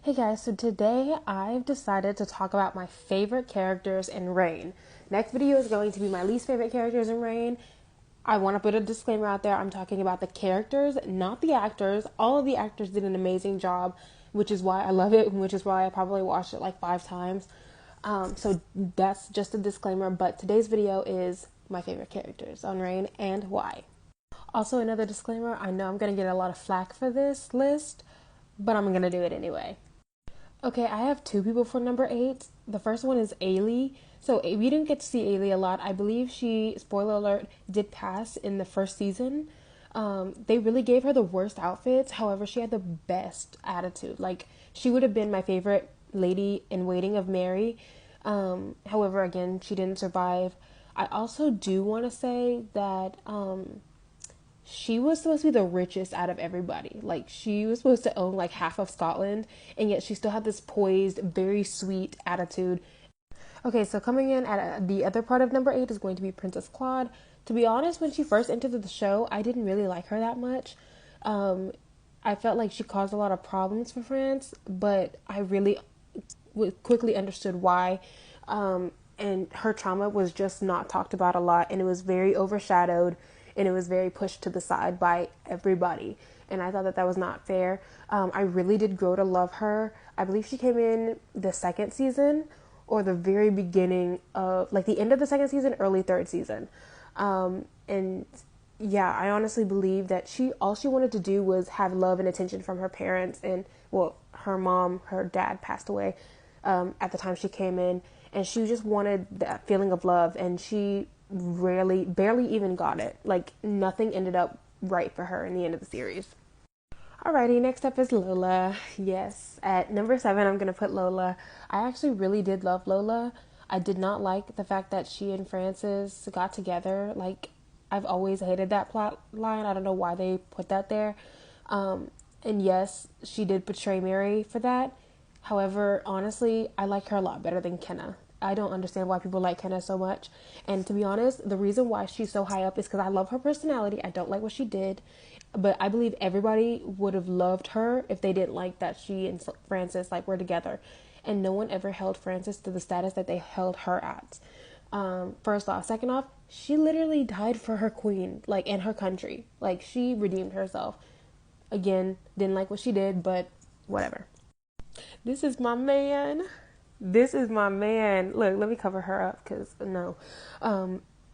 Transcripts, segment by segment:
Hey guys, so today I've decided to talk about my favorite characters in Reign. Next video is going to be my least favorite characters in Reign. I want to put a disclaimer out there. I'm talking about the characters, not the actors. All of the actors did an amazing job, which is why I love it, and which is why I probably watched it like 5 times. So that's just a disclaimer, but today's video is my favorite characters on Reign and why. Also, another disclaimer, I know I'm going to get a lot of flack for this list, but I'm going to do it anyway. Okay, I have two people for number 8. The first one is Ailey. So we didn't get to see Ailey a lot. I believe she, spoiler alert, did pass in the first season. They really gave her the worst outfits. However, she had the best attitude. Like, she would have been my favorite lady in waiting of Mary. However, again, she didn't survive. I also do want to say that she was supposed to be the richest out of everybody. Like, she was supposed to own like half of Scotland, and yet she still had this poised, very sweet attitude. Okay, so coming in at the other part of number 8 is going to be Princess Claude. To be honest, when she first entered the show, I didn't really like her that much. I felt like she caused a lot of problems for France, but I really quickly understood why. And her trauma was just not talked about a lot, and it was very overshadowed, and it was very pushed to the side by everybody. And I thought that that was not fair. I really did grow to love her. I believe she came in the second season or the very beginning of, like, the end of the second season, early third season. And yeah, I honestly believe that all she wanted to do was have love and attention from her parents. And well, her dad passed away at the time she came in, and she just wanted that feeling of love, and she barely even got it. Like, nothing ended up right for her in the end of the series. Alrighty, next up is Lola. Yes, at number 7, I'm gonna put Lola. I actually really did love Lola. I did not like the fact that she and Francis got together. Like, I've always hated that plot line. I don't know why they put that there. And yes, she did betray Mary for that. However, honestly, I like her a lot better than Kenna. I don't understand why people like Kenna so much. And to be honest, the reason why she's so high up is because I love her personality. I don't like what she did. But I believe everybody would have loved her if they didn't like that she and Francis were together. And no one ever held Francis to the status that they held her at. First off. Second off, she literally died for her queen, and her country. Like, she redeemed herself. Again, didn't like what she did, but whatever. This is my man. This is my man. Look, let me cover her up because no.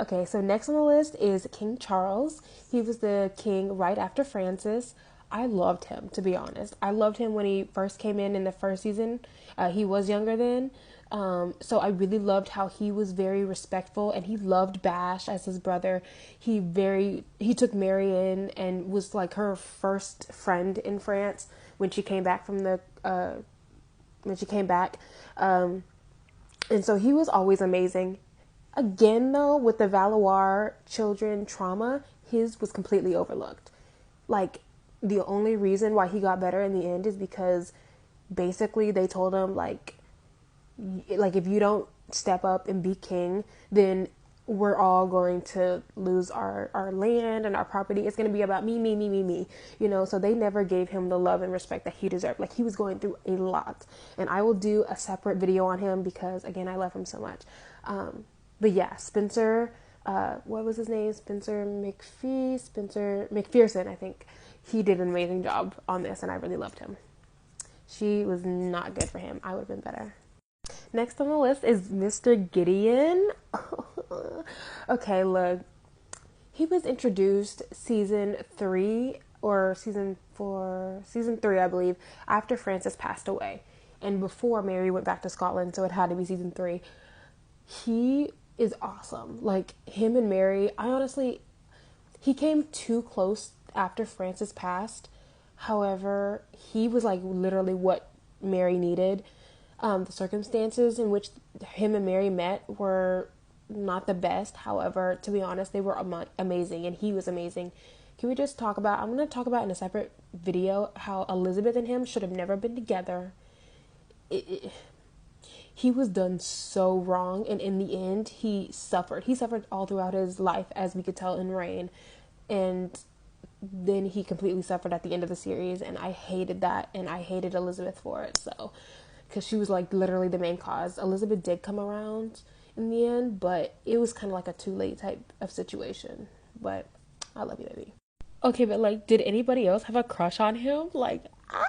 Okay, so next on the list is King Charles. He was the king right after Francis. I loved him, to be honest. I loved him when he first came in the first season. He was younger then. So I really loved how he was very respectful, and he loved Bash as his brother. He took Mary in and was like her first friend in France when she came back from the when she came back. And so he was always amazing. Again, though, with the Valois children trauma, his was completely overlooked. Like, the only reason why he got better in the end is because basically they told him, like if you don't step up and be king, then we're all going to lose our land and our property. It's going to be about me, so they never gave him the love and respect that he deserved. Like, he was going through a lot, and I will do a separate video on him because, again, I love him so much. But yeah, Spencer, what was his name? Spencer McPherson, I think. He did an amazing job on this, and I really loved him. She was not good for him. I would have been better. Next on the list is Mr. Gideon. Okay, look. He was introduced season 3 or season 3, I believe, after Francis passed away and before Mary went back to Scotland, so it had to be season 3. He is awesome. Like, him and Mary, he came too close after Francis passed. However, he was literally what Mary needed. The circumstances in which him and Mary met were not the best. However, to be honest, they were amazing, and he was amazing. Can we just I'm going to talk about in a separate video how Elizabeth and him should have never been together. He was done so wrong, and in the end, he suffered. He suffered all throughout his life, as we could tell in Reign. And then he completely suffered at the end of the series, and I hated that, and I hated Elizabeth for it. So, because she was like literally the main cause. Elizabeth did come around in the end, but it was kind of like a too late type of situation. But I love you, baby. Okay, but like, did anybody else have a crush on him? Like, ah!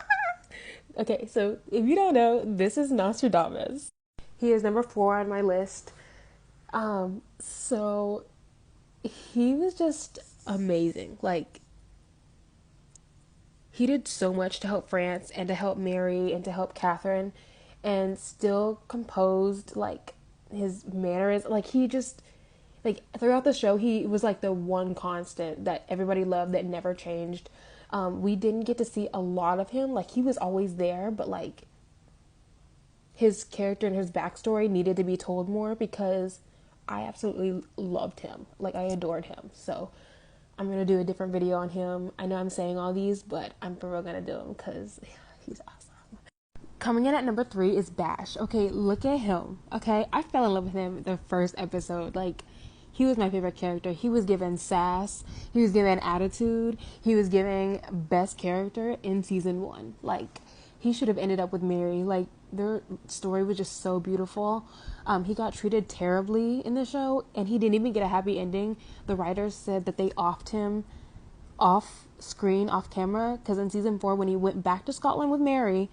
Okay, so if you don't know, this is Nostradamus. He is number 4 on my list. So he was just amazing. Like, he did so much to help France and to help Mary and to help Catherine, and still composed like his manners. Like, he just, like, throughout the show, he was like the one constant that everybody loved that never changed. We didn't get to see a lot of him. Like, he was always there, but like his character and his backstory needed to be told more, because I absolutely loved him. Like, I adored him. So I'm going to do a different video on him. I know I'm saying all these, but I'm for real going to do him because he's awesome. Coming in at number 3 is Bash. Okay, look at him. Okay, I fell in love with him the first episode. Like, he was my favorite character. He was given sass. He was given attitude. He was giving best character in season 1. Like, he should have ended up with Mary. Like, their story was just so beautiful. He got treated terribly in the show, and he didn't even get a happy ending. The writers said that they offed him off screen, off camera, because in season 4, when he went back to Scotland with Mary,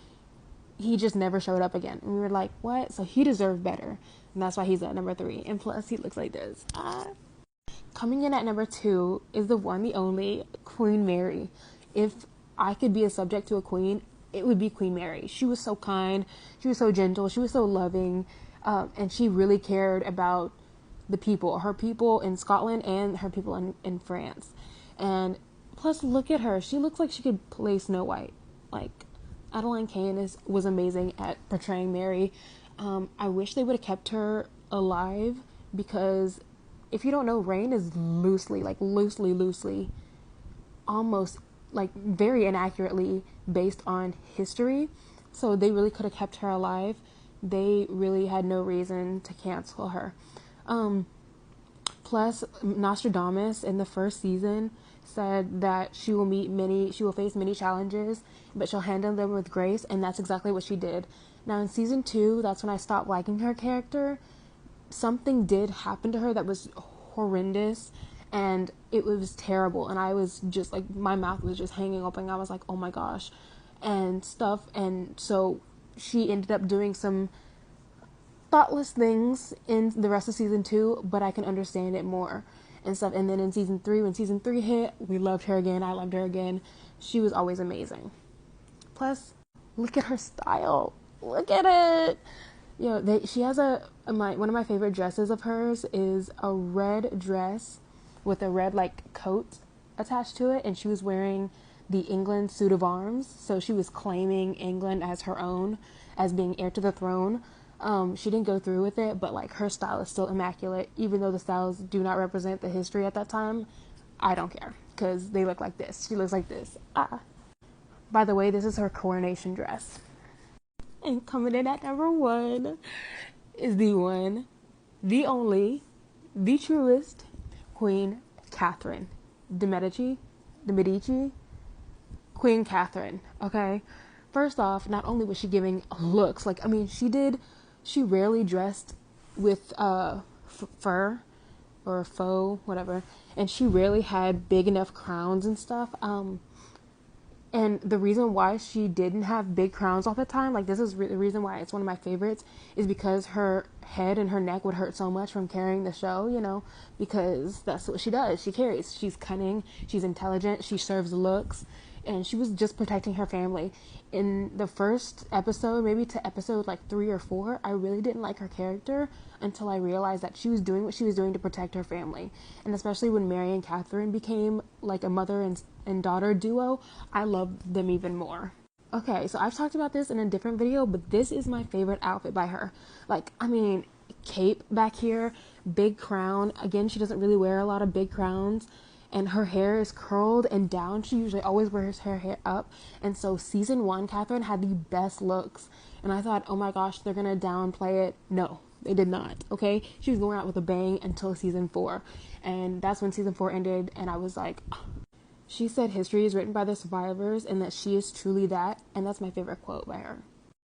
he just never showed up again. And we were like, what? So he deserved better. And that's why he's at number 3. And plus, he looks like this. Coming in at number 2 is the one, the only, Queen Mary. If I could be a subject to a queen, it would be Queen Mary. She was so kind. She was so gentle. She was so loving. And she really cared about the people, her people in Scotland and her people in France. And plus, look at her. She looks like she could play Snow White. Like, Adeline Kane was amazing at portraying Mary. I wish they would have kept her alive, because if you don't know, Reign is loosely, almost like very inaccurately based on history. So they really could have kept her alive. They really had no reason to cancel her. Plus, Nostradamus in the first season said that she will face many challenges, but she'll handle them with grace, and that's exactly what she did. Now in season 2, that's when I stopped liking her character. Something did happen to her that was horrendous, and it was terrible, and I was just like, my mouth was just hanging open. I was like, oh my gosh, and stuff. And so she ended up doing some thoughtless things in the rest of season 2, but I can understand it more and stuff. And then in season 3, when season 3 hit, we loved her again. I loved her again. She was always amazing. Plus, look at her style. Look at it. You know, she has one of my favorite dresses of hers is a red dress with a red like coat attached to it, and she was wearing the England suit of arms. So she was claiming England as her own, as being heir to the throne. She didn't go through with it, but like, her style is still immaculate, even though the styles do not represent the history at that time. I don't care, because they look like this. She looks like this. By the way, this is her coronation dress. And coming in at number 1 is the one, the only, the truest Queen Catherine de Medici, Queen Catherine. Okay, first off, not only was she giving looks, like, I mean, she rarely dressed with fur or faux, whatever, and she rarely had big enough crowns and stuff. And the reason why she didn't have big crowns all the time, like, this is the reason why it's one of my favorites, is because her head and her neck would hurt so much from carrying the show, you know, because that's what she does. She carries. She's cunning. She's intelligent. She serves looks. And she was just protecting her family. In the first episode, maybe to episode like 3 or 4, I really didn't like her character until I realized that she was doing what she was doing to protect her family. And especially when Mary and Catherine became like a mother and daughter duo, I loved them even more. Okay, so I've talked about this in a different video, but this is my favorite outfit by her. Like, I mean, cape back here, big crown. Again, she doesn't really wear a lot of big crowns. And her hair is curled and down. She usually always wears her hair up. And so season 1, Catherine had the best looks. And I thought, oh my gosh, they're going to downplay it. No, they did not. Okay. She was going out with a bang until season 4. And that's when season 4 ended. And I was like, oh. She said history is written by the survivors and that she is truly that, and that's my favorite quote by her.